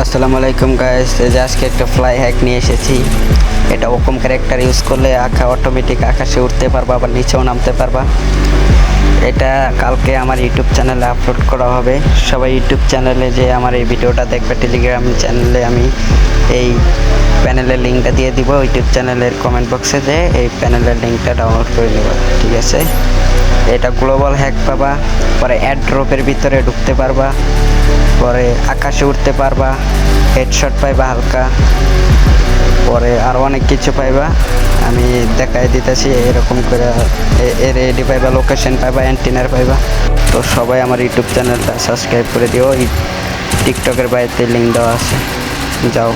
আসসালামু আলাইকুম গাইস, এই যে আজকে একটা ফ্লাই হ্যাক নিয়ে এসেছি। এটা ওকম ক্যারেক্টার ইউজ করলে অটোমেটিক আকাশে উঠতে পারবা, আবার নিচেও নামতে পারবা। এটা কালকে আমার ইউটিউব চ্যানেলে আপলোড করা হবে। সবাই ইউটিউব চ্যানেলে যে আমার এই ভিডিওটা দেখবে, টেলিগ্রাম চ্যানেলে আমি এই প্যানেলের লিঙ্কটা দিয়ে দিব। ইউটিউব চ্যানেলের কমেন্ট বক্সে যে এই প্যানেলের লিঙ্কটা ডাউনলোড করে নেবা, ঠিক আছে? এটা গ্লোবাল হ্যাক পাবা, পরে অ্যাড ড্রপের ভিতরে ঢুকতে পারবা, পরে আকাশে উঠতে পারবা, হেডশট পাইবা হালকা, পরে আরও অনেক কিছু পাইবা। আমি দেখাই দিতেছি এরকম করে। এর এডি পাইবা, লোকেশন পাইবা, অ্যান্টিনার পাইবা। তো সবাই আমার ইউটিউব চ্যানেলটা সাবস্ক্রাইব করে দিও। টিকটকের বাইরে লিঙ্ক দেওয়া আছে, যাও।